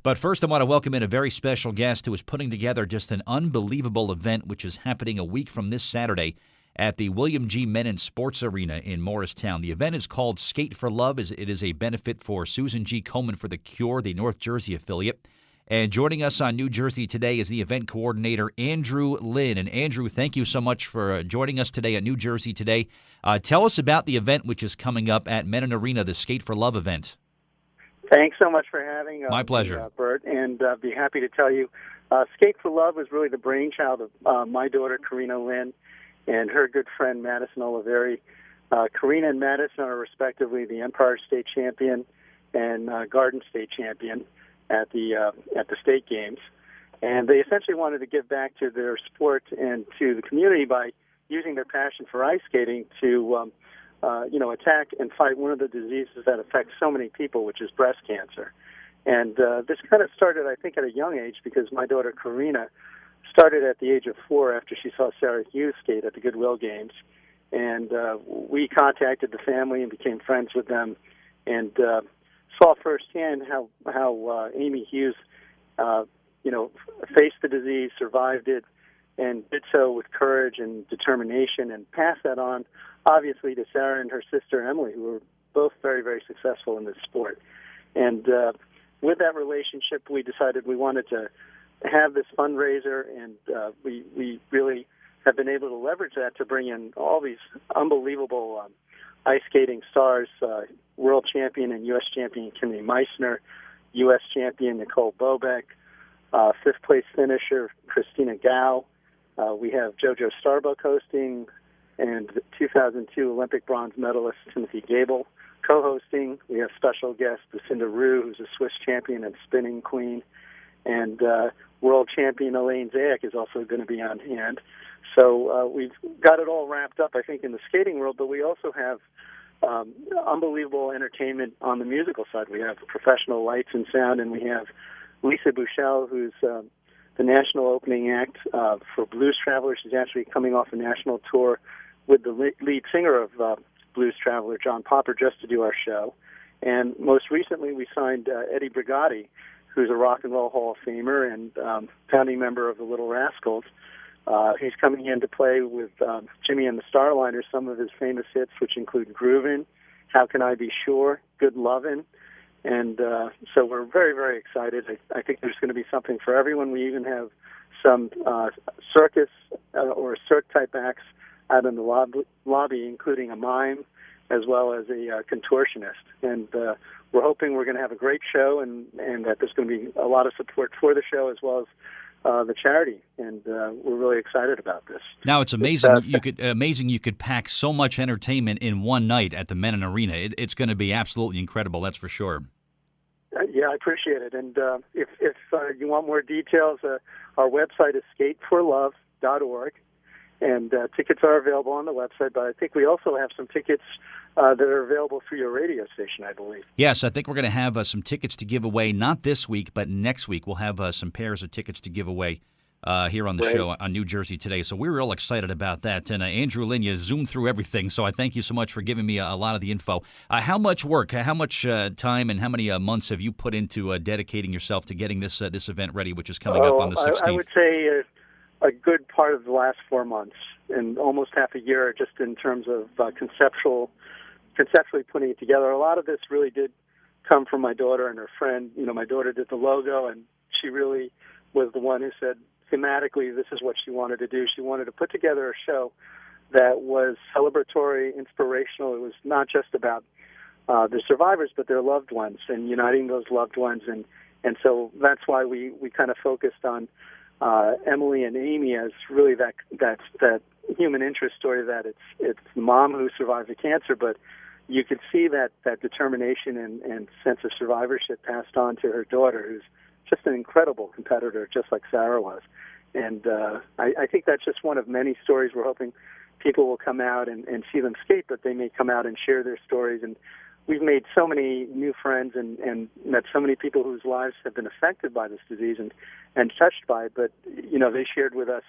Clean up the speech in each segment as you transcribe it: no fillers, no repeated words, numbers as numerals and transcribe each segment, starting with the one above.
But first, I want to welcome in a very special guest who is putting together just an unbelievable event, which is happening a week from this Saturday at the William G. Mennen Sports Arena in Morristown. The event is called Skate for Love. It is a benefit for Susan G. Komen for the Cure, the North Jersey affiliate. And joining us on New Jersey Today is the event coordinator, Andrew Lynn. And Andrew, thank you so much for joining us today at New Jersey Today. Tell us about the event which is coming up at Mennen Arena, the Skate for Love event. Thanks so much for having My pleasure. me, Bert, and be happy to tell you. Skate for Love was really the brainchild of my daughter, Karina Lynn, and her good friend, Madison Oliveri. Karina and Madison are respectively the Empire State Champion and Garden State Champion at the state games, and they essentially wanted to give back to their sport and to the community by using their passion for ice skating to attack and fight one of the diseases that affects so many people, which is breast cancer. And this kind of started, I think, at a young age, because my daughter Karina started at the age of 4 after she saw Sarah Hughes skate at the Goodwill Games, and we contacted the family and became friends with them, and saw firsthand how Amy Hughes, faced the disease, survived it, and did so with courage and determination, and passed that on, obviously, to Sarah and her sister Emily, who were both very, very successful in this sport. And with that relationship, we decided we wanted to have this fundraiser, and we really have been able to leverage that to bring in all these unbelievable ice skating stars, world champion and U.S. champion Kimmy Meissner, U.S. champion Nicole Bobeck, fifth-place finisher Christina Gao. We have JoJo Starbuck hosting, and 2002 Olympic bronze medalist Timothy Gable co-hosting. We have special guest Lucinda Rue, who's a Swiss champion and spinning queen, and world champion Elaine Zayek is also going to be on hand. So we've got it all wrapped up, I think, in the skating world, but we also have unbelievable entertainment on the musical side. We have professional lights and sound, and we have Lisa Bouchel, who's the national opening act for Blues Traveler. She's actually coming off a national tour with the lead singer of Blues Traveler, John Popper, just to do our show. And most recently, we signed Eddie Brigati, who's a Rock and Roll Hall of Famer and founding member of the Little Rascals. He's coming in to play with Jimmy and the Starliners, some of his famous hits, which include Groovin', How Can I Be Sure, Good Lovin'. And so we're very, very excited. I think there's going to be something for everyone. We even have some circus or Cirque-type acts out in the lobby, including a mime as well as a contortionist. And we're hoping we're going to have a great show, and that there's going to be a lot of support for the show as well as the charity, and we're really excited about this. Now, it's amazing you could pack so much entertainment in one night at the Mennen Arena. It's going to be absolutely incredible, that's for sure. Yeah, I appreciate it. And if you want more details, our website is skateforlove.org, and tickets are available on the website. But I think we also have some tickets that are available through your radio station, I believe. Yes, I think we're going to have some tickets to give away, not this week, but next week. We'll have some pairs of tickets to give away here on the show on New Jersey Today. So we're real excited about that. And Andrew Lynn, you zoomed through everything, so I thank you so much for giving me a lot of the info. How much work, how much time, and how many months have you put into dedicating yourself to getting this event ready, which is coming up on the 16th? I would say a good part of the last 4 months and almost half a year just in terms of conceptually putting it together. A lot of this really did come from my daughter and her friend. My daughter did the logo, and she really was the one who said, thematically, this is what she wanted to do. She wanted to put together a show that was celebratory, inspirational. It was not just about the survivors, but their loved ones and uniting those loved ones. And so that's why we kind of focused on Emily and Amy as really that human interest story, that it's the mom who survived the cancer, but you could see that determination and sense of survivorship passed on to her daughter, who's just an incredible competitor, just like Sarah was. And I think that's just one of many stories. We're hoping people will come out and see them skate, but they may come out and share their stories. And we've made so many new friends and met so many people whose lives have been affected by this disease and touched by it. But, they shared with us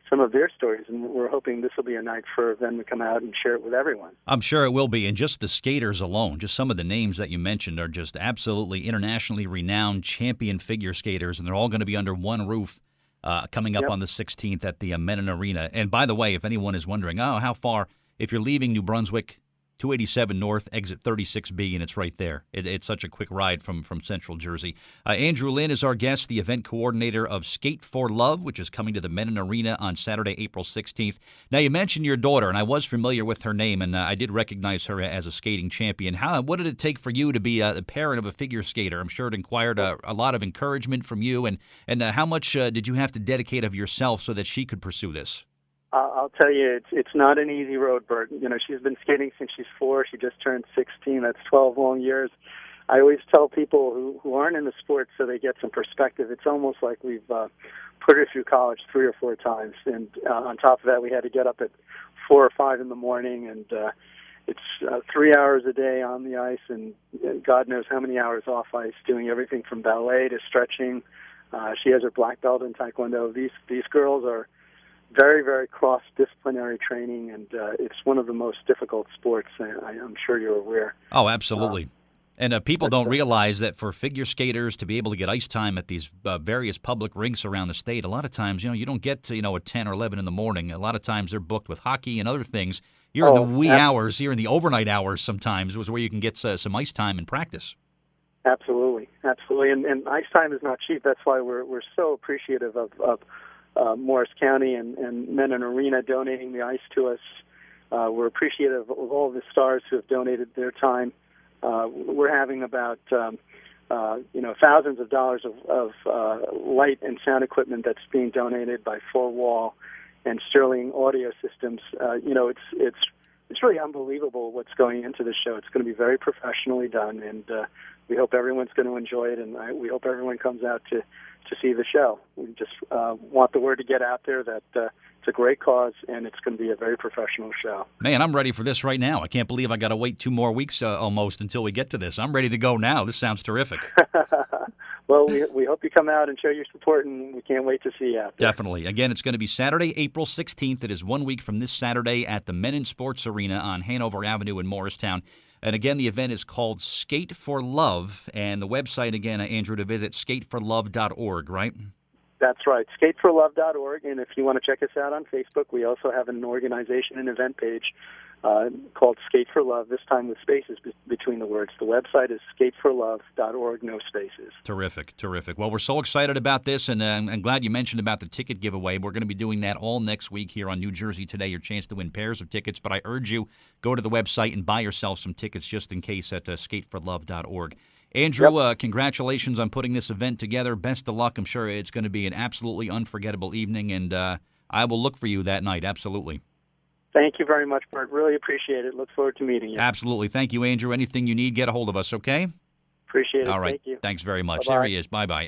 some of their stories, and we're hoping this will be a night for them to come out and share it with everyone. I'm sure it will be, and just the skaters alone, just some of the names that you mentioned are just absolutely internationally renowned champion figure skaters, and they're all going to be under one roof coming up on the 16th at the Mennen Arena. And by the way, if anyone is wondering, how far, if you're leaving New Brunswick, 287 North, exit 36B, and it's right there. It's such a quick ride from Central Jersey. Andrew Lynn is our guest, the event coordinator of Skate for Love, which is coming to the Mennen Arena on Saturday, April 16th. Now, you mentioned your daughter, and I was familiar with her name, and I did recognize her as a skating champion. What did it take for you to be a parent of a figure skater? I'm sure it required a lot of encouragement from you, and how much did you have to dedicate of yourself so that she could pursue this? I'll tell you, it's not an easy road, Bert. She's been skating since she's 4. She just turned 16. That's 12 long years. I always tell people who aren't in the sport so they get some perspective. It's almost like we've put her through college 3 or 4 times. And on top of that, we had to get up at 4 or 5 in the morning. And it's 3 hours a day on the ice and God knows how many hours off ice, doing everything from ballet to stretching. She has her black belt in Taekwondo. These girls are very, very cross-disciplinary training, and it's one of the most difficult sports, I'm sure you're aware. Oh, absolutely. And people don't realize that for figure skaters to be able to get ice time at these various public rinks around the state, a lot of times, you don't get to, at 10 or 11 in the morning. A lot of times they're booked with hockey and other things. You're in the wee hours, you're in the overnight hours sometimes, was where you can get some ice time and practice. Absolutely. And ice time is not cheap. That's why we're so appreciative of Morris County and Mennen Arena donating the ice to us. We're appreciative of all the stars who have donated their time. We're having about thousands of dollars of light and sound equipment that's being donated by Four Wall and Sterling Audio Systems. It's really unbelievable what's going into the show. It's going to be very professionally done, and we hope everyone's going to enjoy it, and we hope everyone comes out to see the show. We just want the word to get out there that it's a great cause, and it's going to be a very professional show. Man, I'm ready for this right now. I can't believe I got to wait 2 more weeks almost until we get to this. I'm ready to go now. This sounds terrific. Well, we hope you come out and show your support, and we can't wait to see you out there. Definitely. Again, it's going to be Saturday, April 16th. It is 1 week from this Saturday at the Mennen Sports Arena on Hanover Avenue in Morristown. And again, the event is called Skate for Love, and the website, again, Andrew, to visit, skateforlove.org, right? That's right, skateforlove.org, and if you want to check us out on Facebook, we also have an organization and event page called Skate for Love, this time with spaces between the words. The website is skateforlove.org, no spaces. Terrific. Well, we're so excited about this, and I'm glad you mentioned about the ticket giveaway. We're going to be doing that all next week here on New Jersey Today, your chance to win pairs of tickets, but I urge you, go to the website and buy yourself some tickets just in case at skateforlove.org. Andrew, congratulations on putting this event together. Best of luck. I'm sure it's going to be an absolutely unforgettable evening, and I will look for you that night, absolutely. Thank you very much, Bert. Really appreciate it. Look forward to meeting you. Absolutely. Thank you, Andrew. Anything you need, get a hold of us, okay? Appreciate it. All right. Thank you. Thanks very much. Bye-bye. There he is. Bye-bye.